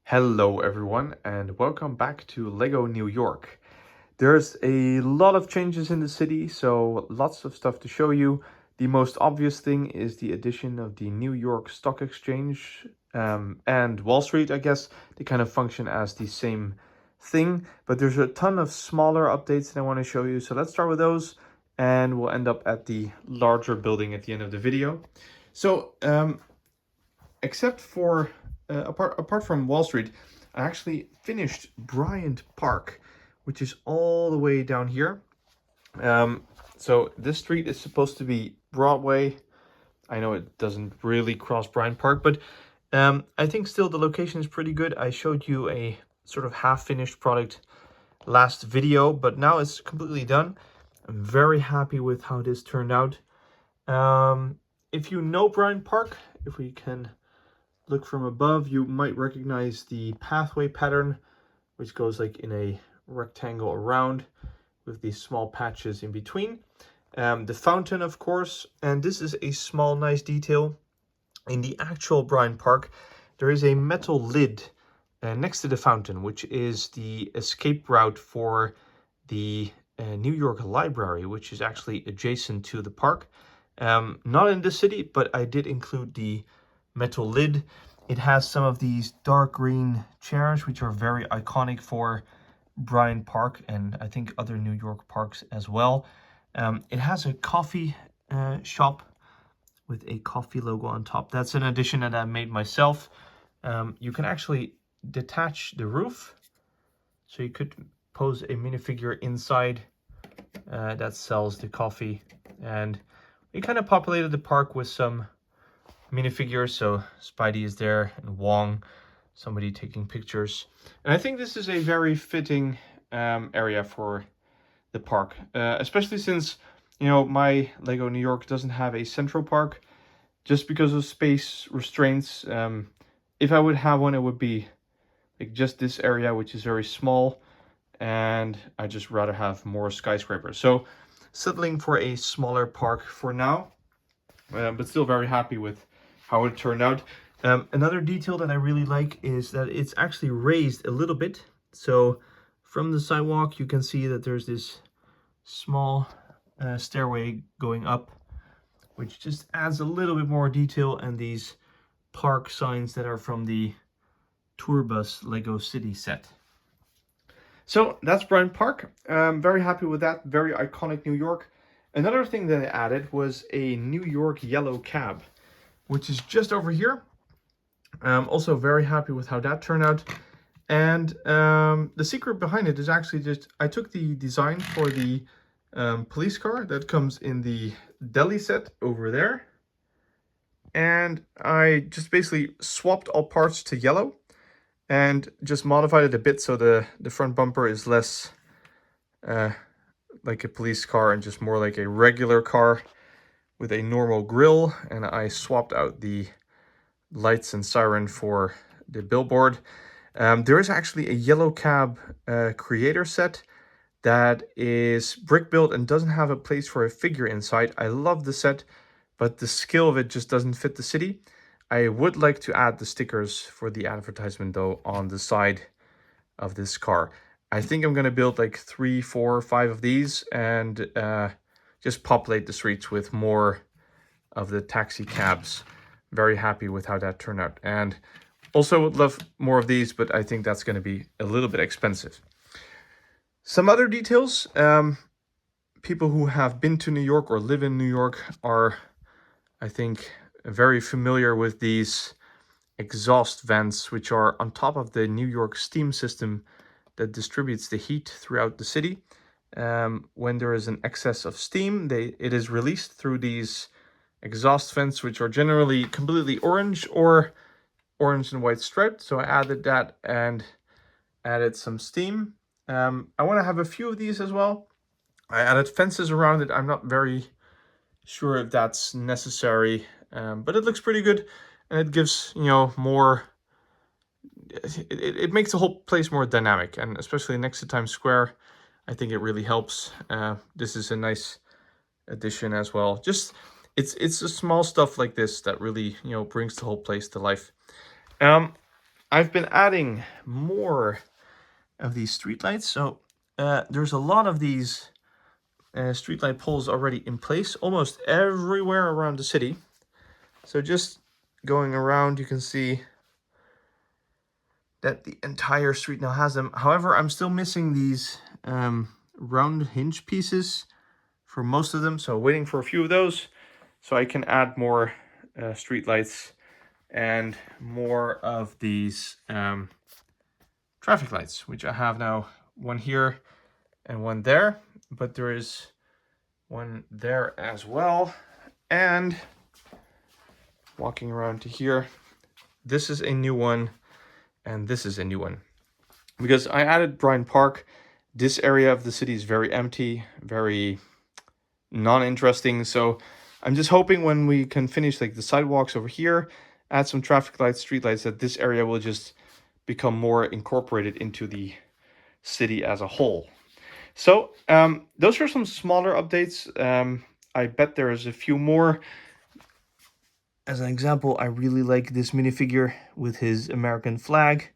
Hello everyone and welcome back to Lego New York. There's a lot of changes in the city, so lots of stuff to show you. The most obvious thing is the addition of the New York Stock Exchange and Wall Street, I guess. They kind of function as the same thing, but there's a ton of smaller updates that I want to show you. So let's start with those and we'll end up at the larger building at the end of the video. So except for apart from Wall Street, I actually finished Bryant Park, which is all the way down here. So this street is supposed to be Broadway. I know it doesn't really cross Bryant Park, but I think still the location is pretty good. I showed you a sort of half-finished product last video, but now it's completely done. I'm very happy with how this turned out. If you know Bryant Park, if we can look from above, you might recognize the pathway pattern, which goes like in a rectangle around with these small patches in between. The fountain, of course, and this is a small, nice detail. In the actual Bryant Park, there is a metal lid next to the fountain, which is the escape route for the New York Library, which is actually adjacent to the park. Not in the city, but I did include the metal lid. It has some of these dark green chairs, which are very iconic for Bryant Park and I think other New York parks as well. It has a coffee shop with a coffee logo on top. That's an addition that I made myself. You can actually detach the roof, so you could pose a minifigure inside that sells the coffee. And we kind of populated the park with some minifigures, so Spidey is there and Wong, somebody taking pictures. And I think this is a very fitting area for the park, especially since, you know, my Lego New York doesn't have a central park just because of space restraints. If I would have one, it would be like just this area, which is very small, and I just rather have more skyscrapers. So settling for a smaller park for now, but still very happy with how it turned out. Another detail that I really like is that it's actually raised a little bit. So from the sidewalk, you can see that there's this small stairway going up, which just adds a little bit more detail, and these park signs that are from the tour bus Lego City set. So that's Bryant Park. Very happy with that. Very iconic New York. Another thing that I added was a New York yellow cab, which is just over here. Also very happy with how that turned out. And the secret behind it is actually just, I took the design for the police car that comes in the deli set over there. And I just basically swapped all parts to yellow and just modified it a bit so the front bumper is less like a police car and just more like a regular car with a normal grille. And I swapped out the lights and siren for the billboard. There is actually a yellow cab creator set that is brick built and doesn't have a place for a figure inside. I love the set, but the scale of it just doesn't fit the city. I would like to add the stickers for the advertisement though on the side of this car. I think I'm going to build like 3, 4, 5 of these and just populate the streets with more of the taxi cabs. Very happy with how that turned out. And also would love more of these, but I think that's going to be a little bit expensive. Some other details. People who have been to New York or live in New York are, I think, very familiar with these exhaust vents, which are on top of the New York steam system that distributes the heat throughout the city. When there is an excess of steam, it is released through these exhaust vents, which are generally completely orange or orange and white striped. So I added that and added some steam. I want to have a few of these as well. I added fences around it. I'm not very sure if that's necessary, but it looks pretty good, and it gives, you know, more. It makes the whole place more dynamic, and especially next to Times Square, I think it really helps. This is a nice addition as well. Just it's the small stuff like this that really, you know, brings the whole place to life. I've been adding more of these streetlights. So there's a lot of these streetlight poles already in place, almost everywhere around the city. So just going around, you can see that the entire street now has them. However, I'm still missing these round hinge pieces for most of them. So waiting for a few of those so I can add more street lights and more of these traffic lights, which I have now, one here and one there, but there is one there as well. And walking around to here, this is a new one and this is a new one. Because I added Bryant Park, this area of the city is very empty, very non-interesting. So I'm just hoping when we can finish like the sidewalks over here, add some traffic lights, street lights, that this area will just become more incorporated into the city as a whole. So those are some smaller updates. I bet there is a few more. As an example, I really like this minifigure with his American flag.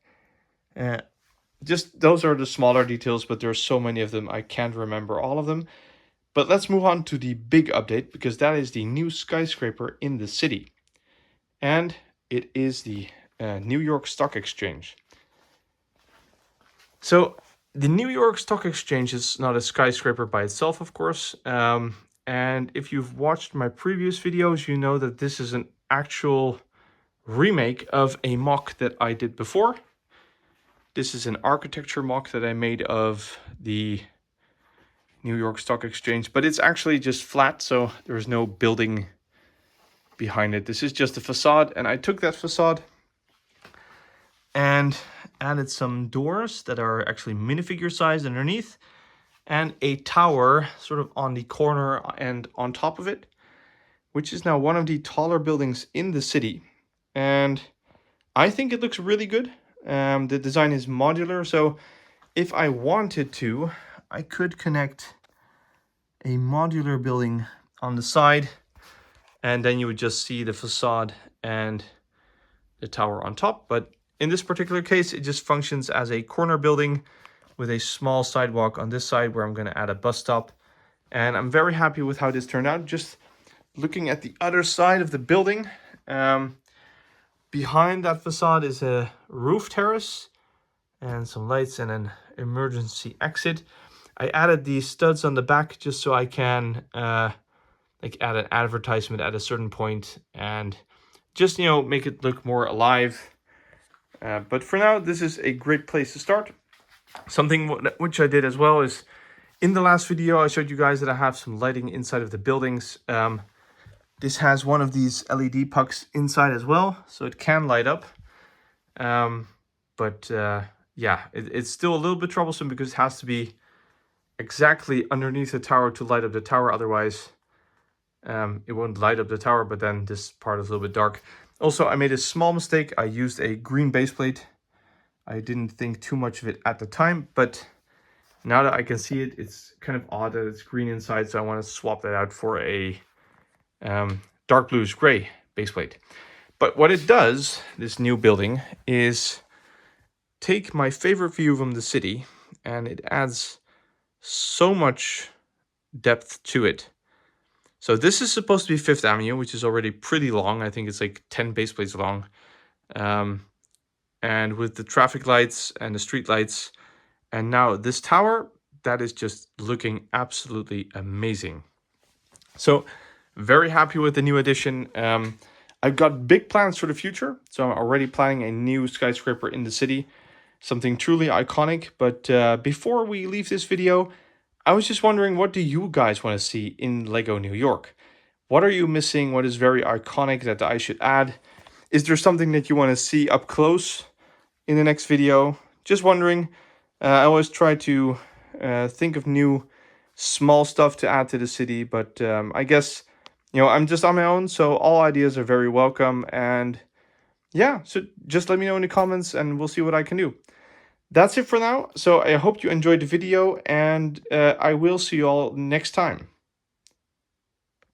Just those are the smaller details, but there are so many of them, I can't remember all of them. But let's move on to the big update, because that is the new skyscraper in the city. And it is the New York Stock Exchange. So the New York Stock Exchange is not a skyscraper by itself, of course. And if you've watched my previous videos, you know that this is an actual remake of a mock that I did before. This is an architecture mock that I made of the New York Stock Exchange, but it's actually just flat, so there's no building behind it. This is just a facade, and I took that facade and added some doors that are actually minifigure sized underneath, and a tower sort of on the corner and on top of it, which is now one of the taller buildings in the city. And I think it looks really good. The design is modular, so if I wanted to, I could connect a modular building on the side, and then you would just see the facade and the tower on top. But in this particular case, it just functions as a corner building with a small sidewalk on this side where I'm going to add a bus stop. And I'm very happy with how this turned out. Just looking at the other side of the building, behind that facade is a roof terrace and some lights and an emergency exit. I added these studs on the back just so I can like add an advertisement at a certain point and just, you know, make it look more alive. But for now, this is a great place to start. Something which I did as well is, in the last video, I showed you guys that I have some lighting inside of the buildings. This has one of these LED pucks inside as well, so it can light up. Yeah, it's still a little bit troublesome because it has to be exactly underneath the tower to light up the tower. Otherwise, it won't light up the tower, but then this part is a little bit dark. Also, I made a small mistake. I used a green base plate. I didn't think too much of it at the time, but now that I can see it, it's kind of odd that it's green inside, so I want to swap that out for a dark bluish gray base plate. But what it does, this new building, is take my favorite view from the city, and it adds so much depth to it. So this is supposed to be Fifth Avenue, which is already pretty long. I think it's like 10 base plates long. And with the traffic lights and the street lights, and now this tower, that is just looking absolutely amazing. So very happy with the new addition. I've got big plans for the future. So I'm already planning a new skyscraper in the city, something truly iconic. But before we leave this video, I was just wondering, what do you guys want to see in LEGO New York? What are you missing? What is very iconic that I should add? Is there something that you want to see up close in the next video? Just wondering. I always try to think of new small stuff to add to the city, but I guess, you know, I'm just on my own, so all ideas are very welcome. And yeah, so just let me know in the comments and we'll see what I can do. That's it for now. So I hope you enjoyed the video, and I will see you all next time.